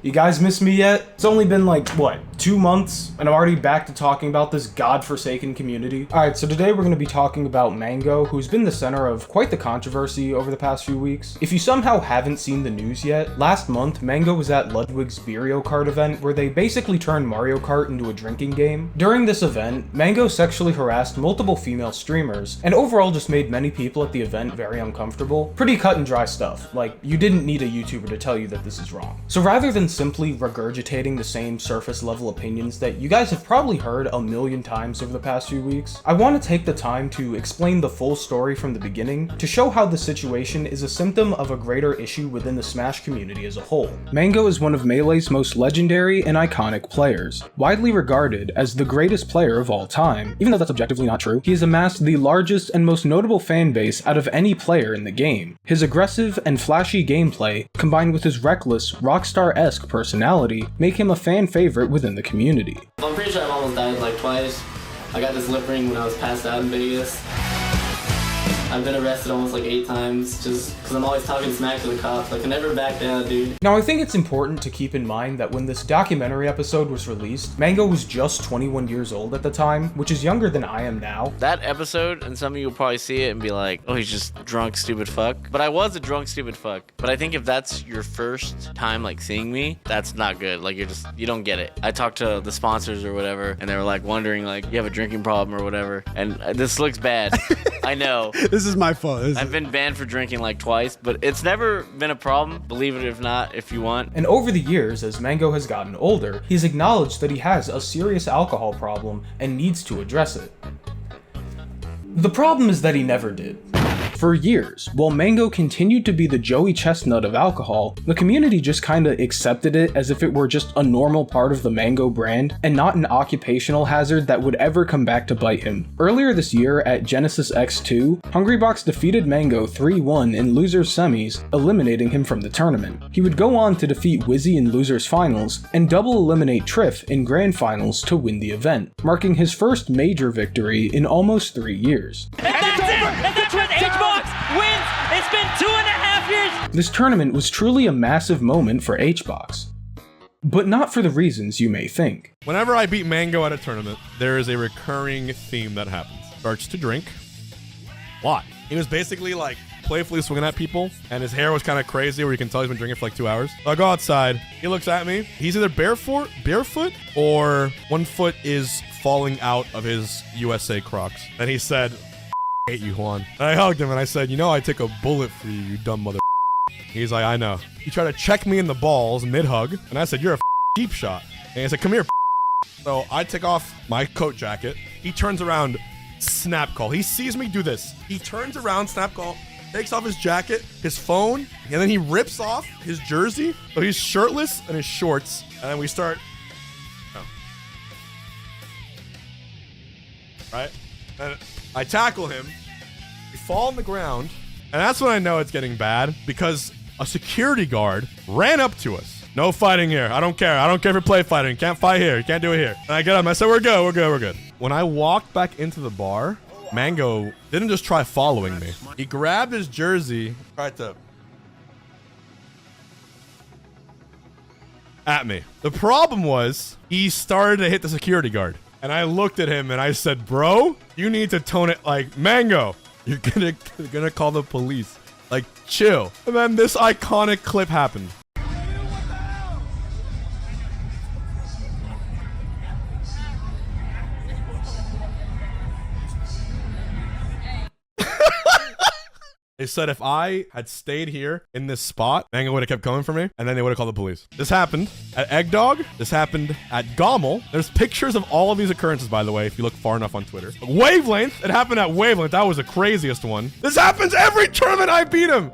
You guys miss me yet? It's only been like, what, 2 months? And I'm already back to talking about this godforsaken community. Alright, so today we're going to be talking about Mango, who's been the center of quite the controversy over the past few weeks. If you somehow haven't seen the news yet, last month Mango was at Ludwig's Mario Kart event where they basically turned Mario Kart into a drinking game. During this event, Mango sexually harassed multiple female streamers, and overall just made many people at the event very uncomfortable. Pretty cut and dry stuff, like you didn't need a YouTuber to tell you that this is wrong. So rather than simply regurgitating the same surface level opinions that you guys have probably heard a million times over the past few weeks, I want to take the time to explain the full story from the beginning to show how the situation is a symptom of a greater issue within the Smash community as a whole. Mango is one of Melee's most legendary and iconic players, widely regarded as the greatest player of all time. Even though that's objectively not true, he has amassed the largest and most notable fan base out of any player in the game. His aggressive and flashy gameplay, combined with his reckless, rockstar-esque personality, make him a fan favorite within the community. I'm pretty sure I've almost died like twice. I got this lip ring when I was passed out in Vegas. I've been arrested almost like 8 times just because I'm always talking smack to the cops. Like, I never back down, dude. Now, I think it's important to keep in mind that when this documentary episode was released, Mango was just 21 years old at the time, which is younger than I am now. That episode, and some of you will probably see it and be like, oh, he's just drunk, stupid fuck. But I was a drunk, stupid fuck. But I think if that's your first time, like, seeing me, that's not good. Like, you don't get it. I talked to the sponsors or whatever, and they were like wondering, like, you have a drinking problem or whatever. And this looks bad. I know. This is my fault. I've been banned for drinking like twice, but it's never been a problem. Believe it if you want. And over the years, as Mango has gotten older, he's acknowledged that he has a serious alcohol problem and needs to address it. The problem is that he never did. For years, while Mango continued to be the Joey Chestnut of alcohol, the community just kinda accepted it as if it were just a normal part of the Mango brand and not an occupational hazard that would ever come back to bite him. Earlier this year at Genesis X2, Hungrybox defeated Mango 3-1 in Losers Semis, eliminating him from the tournament. He would go on to defeat Wizzy in Losers Finals and double eliminate Triff in Grand Finals to win the event, marking his first major victory in almost 3 years. And that's it! And that's what HBox wins! It's been 2.5 years! This tournament was truly a massive moment for HBox. But not for the reasons you may think. Whenever I beat Mango at a tournament, there is a recurring theme that happens. Starts to drink. Why? He was basically like playfully swinging at people, and his hair was kind of crazy where you can tell he's been drinking for like 2 hours. So I go outside, he looks at me. He's either barefoot, or one foot is falling out of his USA Crocs. And he said, I hate you, Juan. And I hugged him and I said, you know I take a bullet for you, you dumb mother. He's like, I know. He tried to check me in the balls mid-hug, and I said, you're a cheap shot. And he said, come here. So I take off my coat jacket. He turns around, snap call. He sees me do this. He turns around, snap call, takes off his jacket, his phone, and then he rips off his jersey. So he's shirtless and his shorts. And then we start. Oh. Right? And I tackle him. We fall on the ground. And that's when I know it's getting bad, because a security guard ran up to us. No fighting here. I don't care. I don't care if you play fighting. You can't fight here. You can't do it here. And I get up and I said, we're good. When I walked back into the bar, Mango didn't just try following me. He grabbed his jersey, tried to at me. The problem was he started to hit the security guard. And I looked at him and I said, bro, you need to tone it like Mango. You're gonna call the police. Like, chill. And then this iconic clip happened. They said if I had stayed here in this spot, Mango would have kept coming for me, and then they would have called the police. This happened at Eggdog. This happened at Gommel. There's pictures of all of these occurrences, by the way, if you look far enough on Twitter. Wavelength. It happened at Wavelength. That was the craziest one. This happens every tournament I beat him.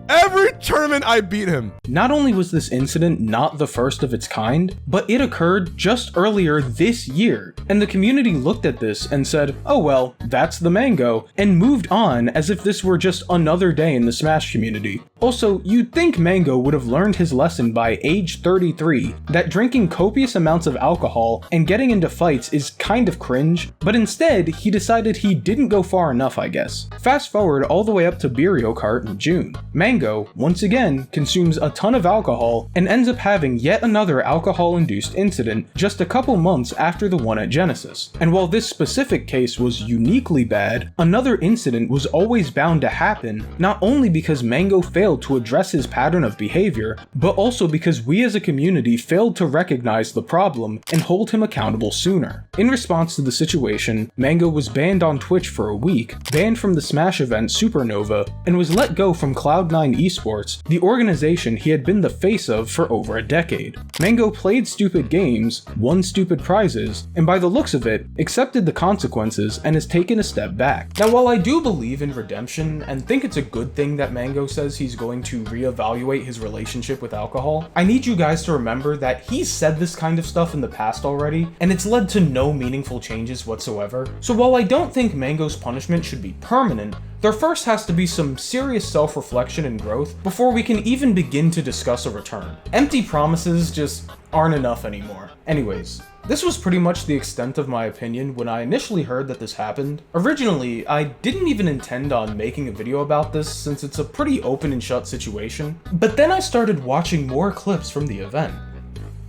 Every tournament I beat him. Not only was this incident not the first of its kind, but it occurred just earlier this year, and the community looked at this and said, oh well, that's the Mango, and moved on as if this were just another day in the Smash community. Also, you'd think Mango would have learned his lesson by age 33, that drinking copious amounts of alcohol and getting into fights is kind of cringe, but instead, he decided he didn't go far enough, I guess. Fast forward all the way up to Mario Kart in June. Mango Mango, once again, consumes a ton of alcohol and ends up having yet another alcohol-induced incident just a couple months after the one at Genesis. And while this specific case was uniquely bad, another incident was always bound to happen, not only because Mango failed to address his pattern of behavior, but also because we as a community failed to recognize the problem and hold him accountable sooner. In response to the situation, Mango was banned on Twitch for a week, banned from the Smash event Supernova, and was let go from Cloud9 Esports, the organization he had been the face of for over a decade. Mango played stupid games, won stupid prizes, and by the looks of it, accepted the consequences and has taken a step back. Now, while I do believe in redemption and think it's a good thing that Mango says he's going to reevaluate his relationship with alcohol, I need you guys to remember that he's said this kind of stuff in the past already, and it's led to no meaningful changes whatsoever. So while I don't think Mango's punishment should be permanent, there first has to be some serious self-reflection and growth before we can even begin to discuss a return. Empty promises just aren't enough anymore. Anyways, this was pretty much the extent of my opinion when I initially heard that this happened. Originally, I didn't even intend on making a video about this since it's a pretty open and shut situation, but then I started watching more clips from the event.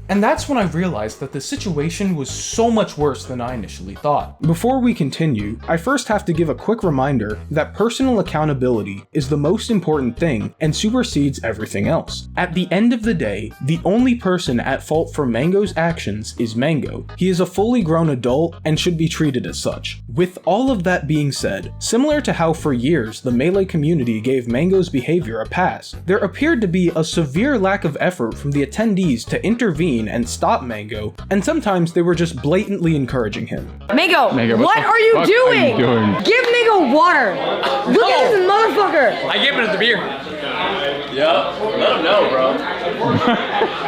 And that's when I realized that the situation was so much worse than I initially thought. Before we continue, I first have to give a quick reminder that personal accountability is the most important thing and supersedes everything else. At the end of the day, the only person at fault for Mango's actions is Mango. He is a fully grown adult and should be treated as such. With all of that being said, similar to how for years the Melee community gave Mango's behavior a pass, there appeared to be a severe lack of effort from the attendees to intervene and stop Mango, and sometimes they were just blatantly encouraging him. Mango, what are you doing? Give Mango water. Look at this motherfucker. I gave him the beer. Yep. Let him know, bro.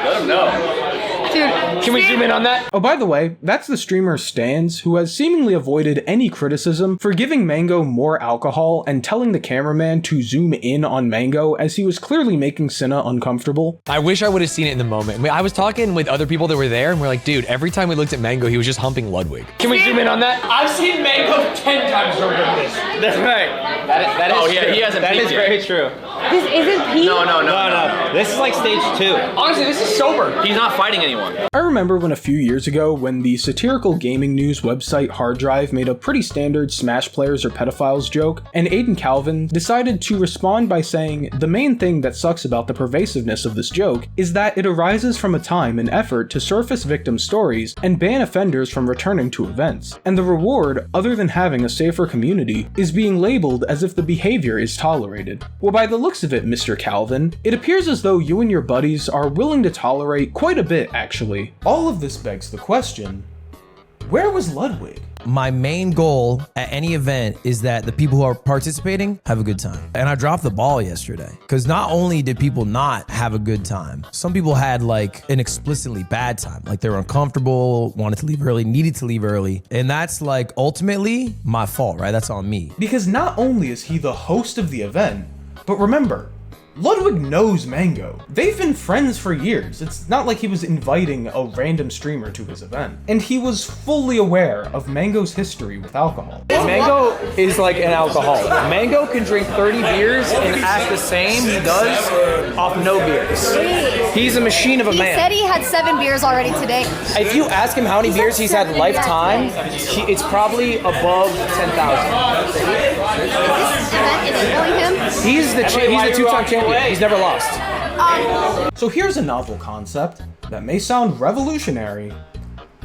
Let him know. Dude, can we zoom in on that? Oh, by the way, that's the streamer Stans, who has seemingly avoided any criticism for giving Mango more alcohol and telling the cameraman to zoom in on Mango as he was clearly making Cinna uncomfortable. I wish I would have seen it in the moment. I mean, I was talking with other people that were there and we're like, dude, every time we looked at Mango, he was just humping Ludwig. Can we zoom in on that? I've seen Mango 10 times drunk like this. That's right. That is true. he hasn't That peaked is yet. very true. this isn't Pete. No. This is like stage 2. Honestly, this is sober. He's not fighting anyone. I remember when a few years ago when the satirical gaming news website Hard Drive made a pretty standard Smash players are pedophiles joke, and Aiden Calvin decided to respond by saying the main thing that sucks about the pervasiveness of this joke is that it arises from a time and effort to surface victim stories and ban offenders from returning to events, and the reward, other than having a safer community, is being labeled as if the behavior is tolerated. Well, by the looks of it, Mr. Calvin, it appears as though you and your buddies are willing to tolerate quite a bit, actually. All of this begs the question, where was Ludwig? My main goal at any event is that the people who are participating have a good time. And I dropped the ball yesterday because not only did people not have a good time, some people had like an explicitly bad time. Like they were uncomfortable, wanted to leave early, needed to leave early. And that's like ultimately my fault, right? That's on me. Because not only is he the host of the event, but remember, Ludwig knows Mango. They've been friends for years. It's not like he was inviting a random streamer to his event. And he was fully aware of Mango's history with alcohol. Mango is like an alcoholic. Mango can drink 30 beers and act the same he does off no beers. He's a machine of a He man. said he had 7 beers already today. If you ask him how many beers he's had lifetime, it's probably above 10,000. This event is really him. He's the two-time champion. He's never lost. So here's a novel concept that may sound revolutionary.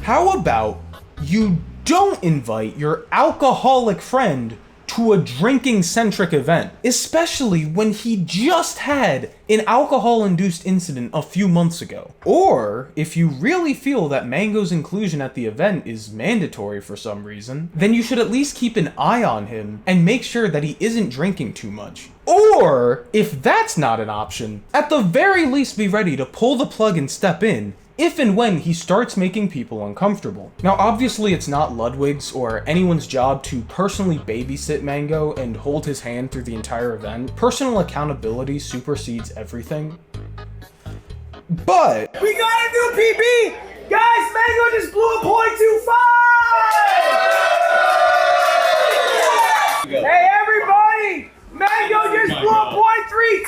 How about you don't invite your alcoholic friend to a drinking-centric event, especially when he just had an alcohol-induced incident a few months ago? Or, if you really feel that Mango's inclusion at the event is mandatory for some reason, then you should at least keep an eye on him and make sure that he isn't drinking too much. Or, if that's not an option, at the very least be ready to pull the plug and step in if and when he starts making people uncomfortable. Now, obviously it's not Ludwig's or anyone's job to personally babysit Mango and hold his hand through the entire event. Personal accountability supersedes everything. But we got a new PB! Guys, Mango just blew a .25! Hey everybody! Mango just blew a .32!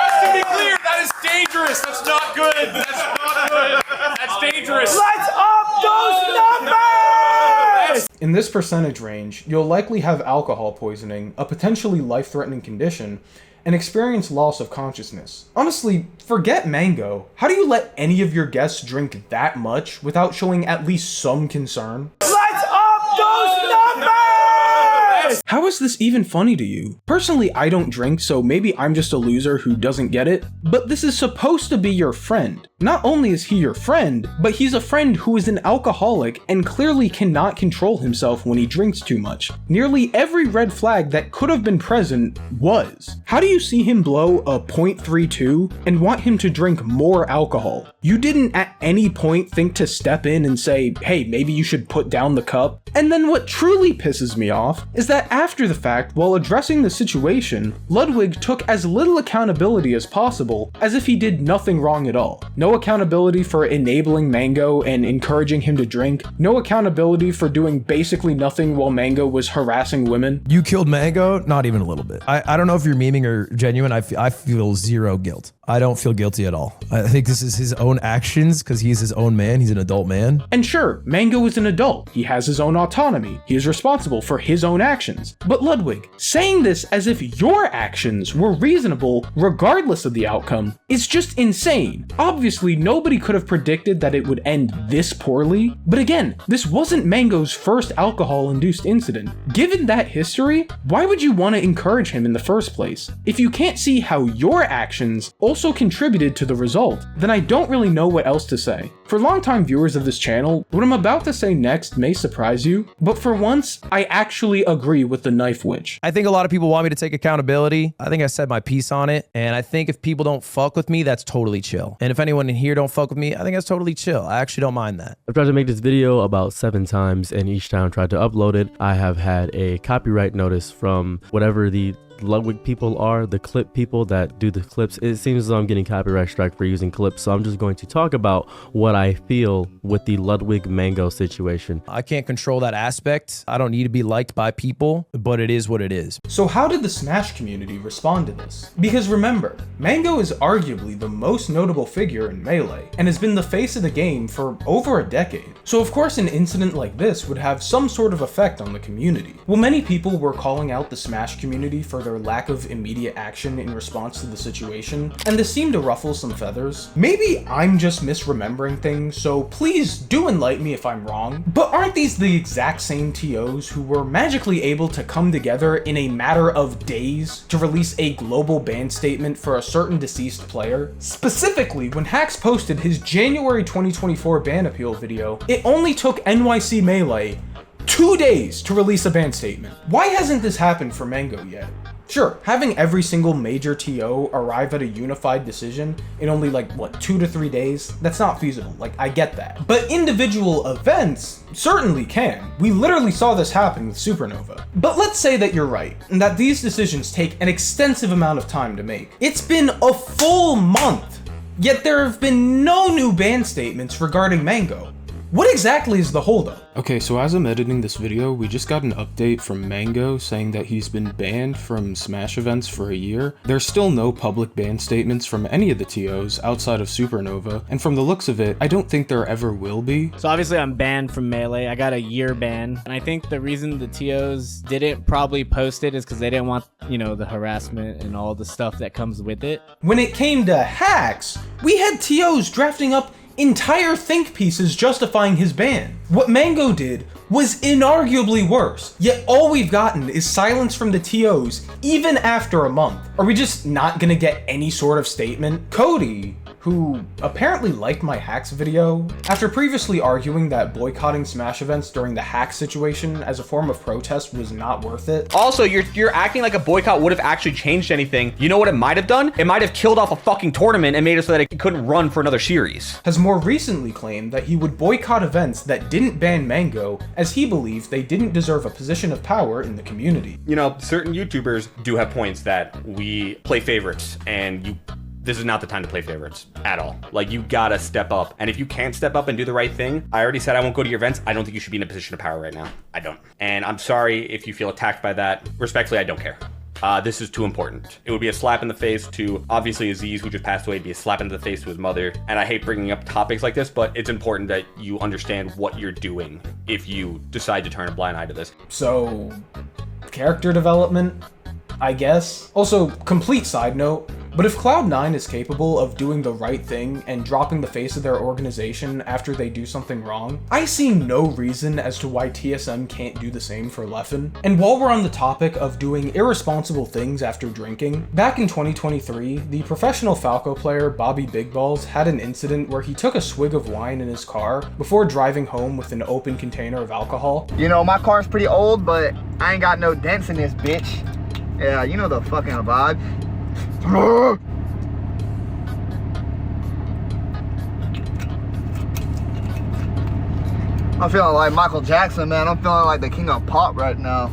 Just to be clear, that is dangerous. That's not good. That's not good. That's dangerous. Let's up those numbers! In this percentage range, you'll likely have alcohol poisoning, a potentially life-threatening condition, and experience loss of consciousness. Honestly, forget Mango. How do you let any of your guests drink that much without showing at least some concern? Let's up those numbers! How is this even funny to you? Personally, I don't drink, so maybe I'm just a loser who doesn't get it, but this is supposed to be your friend. Not only is he your friend, but he's a friend who is an alcoholic and clearly cannot control himself when he drinks too much. Nearly every red flag that could have been present was. How do you see him blow a .32 and want him to drink more alcohol? You didn't at any point think to step in and say, hey, maybe you should put down the cup? And then what truly pisses me off is that after the fact, while addressing the situation, Ludwig took as little accountability as possible, as if he did nothing wrong at all. No accountability for enabling Mango and encouraging him to drink. No accountability for doing basically nothing while Mango was harassing women. You killed Mango? Not even a little bit. I don't know if you're memeing or genuine. I feel zero guilt. I don't feel guilty at all. I think this is his own actions because he's his own man. He's an adult man. And sure, Mango is an adult. He has his own autonomy. He is responsible for his own actions. But Ludwig, saying this as if your actions were reasonable regardless of the outcome is just insane. Obviously, nobody could have predicted that it would end this poorly. But again, this wasn't Mango's first alcohol-induced incident. Given that history, why would you want to encourage him in the first place? If you can't see how your actions also contributed to the result, then I don't really know what else to say. For longtime viewers of this channel, what I'm about to say next may surprise you, but for once, I actually agree with the knife witch. I think a lot of people want me to take accountability. I think I said my piece on it, and I think if people don't fuck with me, that's totally chill. And if anyone in here don't fuck with me, I think that's totally chill. I actually don't mind that. I've tried to make this video about 7 times, and each time I tried to upload it, I have had a copyright notice from whatever the Ludwig people are, the clip people that do the clips. It seems as though I'm getting copyright strike for using clips, so I'm just going to talk about what I feel with the Ludwig Mango situation. I can't control that aspect. I don't need to be liked by people, but it is what it is. So how did the Smash community respond to this? Because remember, Mango is arguably the most notable figure in Melee, and has been the face of the game for over a decade. So of course an incident like this would have some sort of effect on the community. Well, many people were calling out the Smash community for their lack of immediate action in response to the situation, and this seemed to ruffle some feathers. Maybe I'm just misremembering things, so please do enlighten me if I'm wrong, but aren't these the exact same TOs who were magically able to come together in a matter of days to release a global ban statement for a certain deceased player? Specifically, when Hax posted his January 2024 ban appeal video, it only took NYC Melee 2 days to release a ban statement. Why hasn't this happened for Mango yet? Sure, having every single major TO arrive at a unified decision in only like, what, 2 to 3 days? That's not feasible, like, I get that. But individual events certainly can. We literally saw this happen with Supernova. But let's say that you're right, and that these decisions take an extensive amount of time to make. It's been a full month, yet there have been no new ban statements regarding Mango. What exactly is the holdup? Okay, so as I'm editing this video, we just got an update from Mango saying that he's been banned from Smash events for a year. There's still no public ban statements from any of the TOs outside of Supernova, and from the looks of it, I don't think there ever will be. So obviously I'm banned from Melee. I got a year ban, and I think the reason the TOs didn't probably post it is because they didn't want, you know, the harassment and all the stuff that comes with it. When it came to hacks, we had TOs drafting up entire think pieces justifying his ban. What Mango did was inarguably worse, yet all we've gotten is silence from the TOs even after a month. Are we just not gonna get any sort of statement? Cody, who apparently liked my hacks video, after previously arguing that boycotting Smash events during the hack situation as a form of protest was not worth it. Also, you're acting like a boycott would have actually changed anything. You know what it might have done? It might have killed off a fucking tournament and made it so that it couldn't run for another series. Has more recently claimed that he would boycott events that didn't ban Mango, as he believed they didn't deserve a position of power in the community. You know, certain YouTubers do have points that we play favorites, and you this is not the time to play favorites at all. Like, you gotta step up. And if you can't step up and do the right thing, I already said I won't go to your events. I don't think you should be in a position of power right now. I don't. And I'm sorry if you feel attacked by that. Respectfully, I don't care. This is too important. It would be a slap in the face to, obviously, Aziz, who just passed away, be a slap in the face to his mother. And I hate bringing up topics like this, but it's important that you understand what you're doing if you decide to turn a blind eye to this. So, character development, I guess. Also, complete side note, but if Cloud9 is capable of doing the right thing and dropping the face of their organization after they do something wrong, I see no reason as to why TSM can't do the same for Leffen. And while we're on the topic of doing irresponsible things after drinking, back in 2023, the professional Falco player Bobby Big Balls had an incident where he took a swig of wine in his car before driving home with an open container of alcohol. You know, my car's pretty old, but I ain't got no dents in this bitch. Yeah, you know the fucking vibe. I'm feeling like Michael Jackson, man. I'm feeling like the king of pop right now.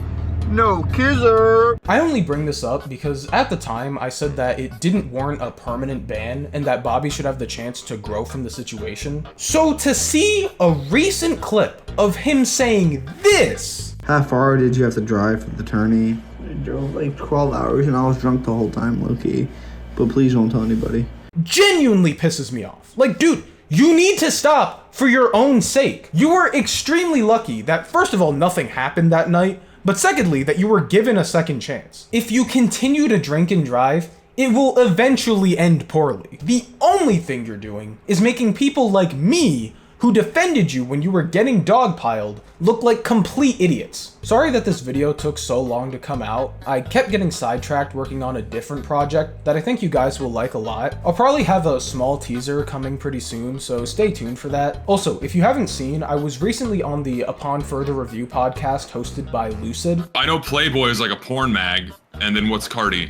No kisser. I only bring this up because at the time I said that it didn't warrant a permanent ban and that Bobby should have the chance to grow from the situation. So to see a recent clip of him saying this. How far did you have to drive for the tourney? I drove like 12 hours and I was drunk the whole time, low-key. But please don't tell anybody. Genuinely pisses me off. Like, dude, you need to stop for your own sake. You were extremely lucky that, first of all, nothing happened that night, but secondly, that you were given a second chance. If you continue to drink and drive, it will eventually end poorly. The only thing you're doing is making people like me, who defended you when you were getting dogpiled, look like complete idiots. Sorry that this video took so long to come out. I kept getting sidetracked working on a different project that I think you guys will like a lot. I'll probably have a small teaser coming pretty soon, so stay tuned for that. Also, if you haven't seen, I was recently on the Upon Further Review podcast hosted by Lucid. I know Playboy is like a porn mag, and then what's Cardi?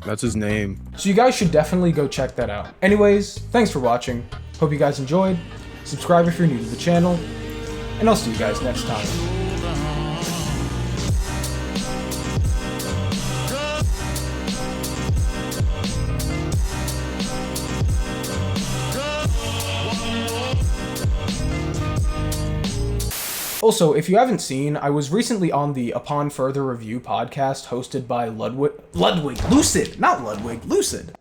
That's his name. So you guys should definitely go check that out. Anyways, thanks for watching. Hope you guys enjoyed. Subscribe if you're new to the channel, and I'll see you guys next time. Also, if you haven't seen, I was recently on the Upon Further Review podcast hosted by Lucid.